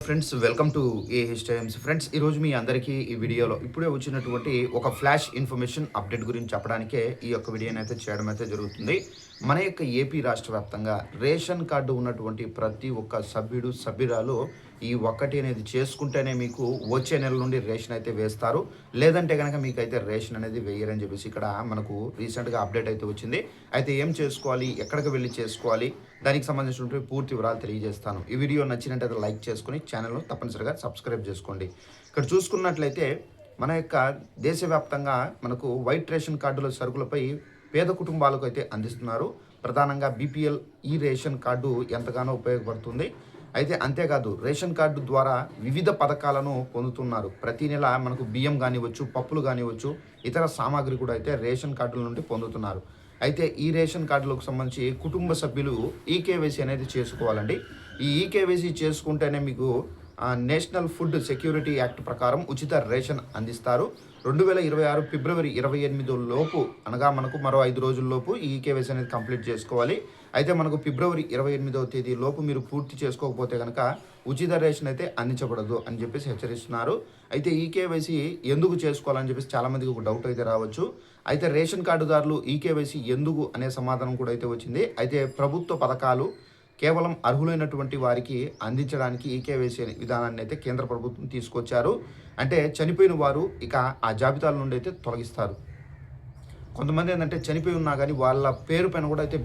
Friends welcome to AH times. Friends ఈరోజు మీ అందరికీ ఈ వీడియోలో ఇప్పుడే వచ్చినటువంటి ఒక ఫ్లాష్ ఇన్ఫర్మేషన్ అప్డేట్ గురించి చెప్పడానికే ఈ యొక్క వీడియోని అయితే చేయడం అయితే జరుగుతుంది. మన యొక్క ఏపీ రాష్ట్ర వ్యాప్తంగా రేషన్ కార్డు ఉన్నటువంటి ప్రతి ఒక్క సభ్యుడు సభ్యురాలు ఈ ఒక్కటి అనేది చేసుకుంటేనే మీకు వచ్చే నెల నుండి రేషన్ అయితే వేస్తారు, లేదంటే కనుక మీకు అయితే రేషన్ అనేది వేయరని చెప్పేసి ఇక్కడ మనకు రీసెంట్గా అప్డేట్ అయితే వచ్చింది. అయితే ఏం చేసుకోవాలి, ఎక్కడికి వెళ్ళి చేసుకోవాలి, దానికి సంబంధించినటువంటి పూర్తి వివరాలు తెలియజేస్తాను. ఈ వీడియో నచ్చినట్టయితే లైక్ చేసుకుని ఛానల్ను తప్పనిసరిగా సబ్స్క్రైబ్ చేసుకోండి. ఇక్కడ చూసుకున్నట్లయితే మన యొక్క దేశవ్యాప్తంగా మనకు వైట్ రేషన్ కార్డుల సరుకులపై పేద కుటుంబాలకు అయితే అందిస్తున్నారు. ప్రధానంగా బీపీఎల్ ఈ రేషన్ కార్డు ఎంతగానో ఉపయోగపడుతుంది. అయితే అంతేకాదు రేషన్ కార్డు ద్వారా వివిధ పథకాలను పొందుతున్నారు. ప్రతి నెల మనకు బియ్యం కానివ్వచ్చు, పప్పులు కానివ్వచ్చు, ఇతర సామాగ్రి కూడా అయితే రేషన్ కార్డుల నుండి పొందుతున్నారు. అయితే ఈ రేషన్ కార్డులకు సంబంధించి కుటుంబ సభ్యులు ఈకేవైసీ అనేది చేసుకోవాలండి. ఈ ఈకేవైసీ చేసుకుంటేనే మీకు నేషనల్ ఫుడ్ సెక్యూరిటీ యాక్ట్ ప్రకారం ఉచిత రేషన్ అందిస్తారు. 2026 ఫిబ్రవరి 28 లోపు, అనగా మనకు మరో 5 రోజుల్లోపు ఈ ఈకేవైసీ అనేది కంప్లీట్ చేసుకోవాలి. అయితే మనకు ఫిబ్రవరి 28వ తేదీ లోపు మీరు పూర్తి చేసుకోకపోతే కనుక ఉచిత రేషన్ అయితే అందించబడదు అని చెప్పేసి హెచ్చరిస్తున్నారు. అయితే ఈకేవైసీ ఎందుకు చేసుకోవాలని చెప్పేసి చాలామందికి ఒక డౌట్ అయితే రావచ్చు. అయితే రేషన్ కార్డుదారులు ఈకేవైసీ ఎందుకు అనే సమాధానం కూడా అయితే వచ్చింది. అయితే ప్రభుత్వ పథకాలు కేవలం అర్హులైనటువంటి వారికి అందించడానికి ఈకేవైసీ విధానాన్ని అయితే కేంద్ర ప్రభుత్వం తీసుకొచ్చారు. అంటే చనిపోయిన వారు ఇక ఆ జాబితాల నుండి అయితే తొలగిస్తారు. కొంతమంది ఏంటంటే చనిపోయి ఉన్నా కానీ వాళ్ళ పేరు పైన కూడా అయితే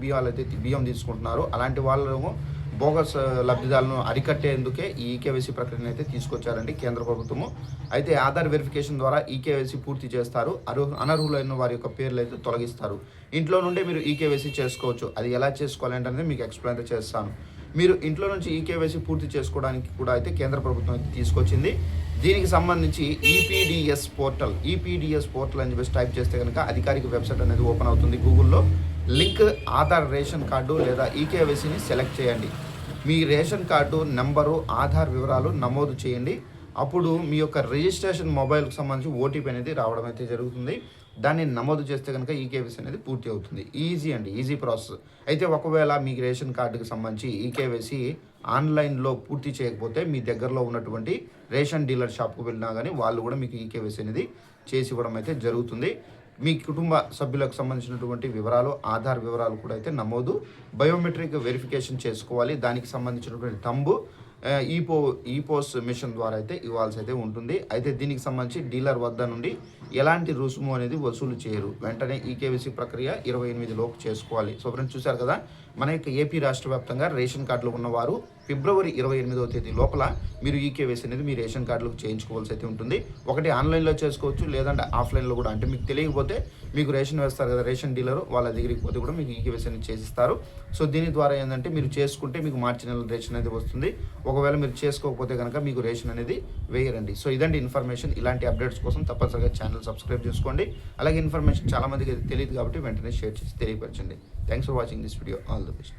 బియ్యం తీసుకుంటున్నారు. అలాంటి వాళ్ళను బోగస్ లబ్ధిదారులను అరికట్టేందుకే ఈ ఈకేవైసీ ప్రక్రియను అయితే తీసుకొచ్చారండి కేంద్ర ప్రభుత్వము. అయితే ఆధార్ వెరిఫికేషన్ ద్వారా ఈకేవైసీ పూర్తి చేస్తారు. అనర్హులైన వారి యొక్క పేర్లు అయితే తొలగిస్తారు. ఇంట్లో నుండే మీరు ఈకేవైసీ చేసుకోవచ్చు. అది ఎలా చేసుకోవాలంటే మీకు ఎక్స్ప్లెయిన్ చేస్తాను. మీరు ఇంట్లో నుంచి ఈకేవైసీ పూర్తి చేసుకోవడానికి కూడా అయితే కేంద్ర ప్రభుత్వం అయితే తీసుకొచ్చింది. దీనికి సంబంధించి ఈపీడీఎస్ పోర్టల్ అని చెప్పేసి టైప్ చేస్తే కనుక అధికారిక వెబ్సైట్ అనేది ఓపెన్ అవుతుంది. గూగుల్లో లింక్ ఆధార్ రేషన్ కార్డు లేదా ఈకేవైసీని సెలెక్ట్ చేయండి. మీ రేషన్ కార్డు నెంబరు, ఆధార్ వివరాలు నమోదు చేయండి. అప్పుడు మీ యొక్క రిజిస్ట్రేషన్ మొబైల్కి సంబంధించి ఓటీపీ అనేది రావడం అయితే జరుగుతుంది. దాన్ని నమోదు చేస్తే కనుక ఈకేవైసీ అనేది పూర్తి అవుతుంది. Easy process. అయితే ఒకవేళ మీ రేషన్ కార్డుకి సంబంధించి ఈకేవైసీ ఆన్లైన్లో పూర్తి చేయకపోతే మీ దగ్గరలో ఉన్నటువంటి రేషన్ డీలర్ షాప్కి వెళ్ళినా కానీ వాళ్ళు కూడా మీకు ఈకేవైసీ అనేది చేసి ఇవ్వడం అయితే జరుగుతుంది. మీ కుటుంబ సభ్యులకు సంబంధించినటువంటి వివరాలు, ఆధార్ వివరాలు కూడా అయితే నమోదు, బయోమెట్రిక్ వెరిఫికేషన్ చేసుకోవాలి. దానికి సంబంధించినటువంటి తంబు ఈపోస్ మిషన్ ద్వారా అయితే ఇవ్వాల్సి అయితే ఉంటుంది. అయితే దీనికి సంబంధించి డీలర్ వద్ద నుండి ఎలాంటి రుసుము అనేది వసూలు చేయరు. వెంటనే ఈకేవైసీ ప్రక్రియ 28 లోపు చేసుకోవాలి. సో ఫ్రెండ్స్ చూశారు కదా, మన యొక్క ఏపీ రాష్ట్ర వ్యాప్తంగా రేషన్ కార్డులు ఉన్నవారు ఫిబ్రవరి 28వ తేదీ లోపల మీరు ఈకేవైసీ అనేది మీ రేషన్ కార్డులకు చేయించుకోవాల్సి అయితే ఉంటుంది. ఒకటి ఆన్లైన్లో చేసుకోవచ్చు, లేదంటే ఆఫ్లైన్లో కూడా. అంటే మీకు తెలియకపోతే మీకు రేషన్ వేస్తారు కదా రేషన్ డీలరు, వాళ్ళ దగ్గరికి పోతే కూడా మీకు ఈకేవైసీ అనేది చేసిస్తారు. సో దీని ద్వారా ఏంటంటే మీరు చేసుకుంటే మీకు మార్చి నెల రేషన్ అనేది వస్తుంది. ఒకవేళ మీరు చేసుకోకపోతే కనుక మీకు రేషన్ అనేది వేయరండి. సో ఇదండి ఇన్ఫర్మేషన్. ఇలాంటి అప్డేట్స్ కోసం తప్పనిసరిగా ఛానల్ సబ్స్క్రైబ్ చేసుకోండి. అలాగే ఇన్ఫర్మేషన్ చాలామందికి తెలియదు కాబట్టి వెంటనే షేర్ చేసి తెలియపరచండి. Thanks for watching this video. All the best.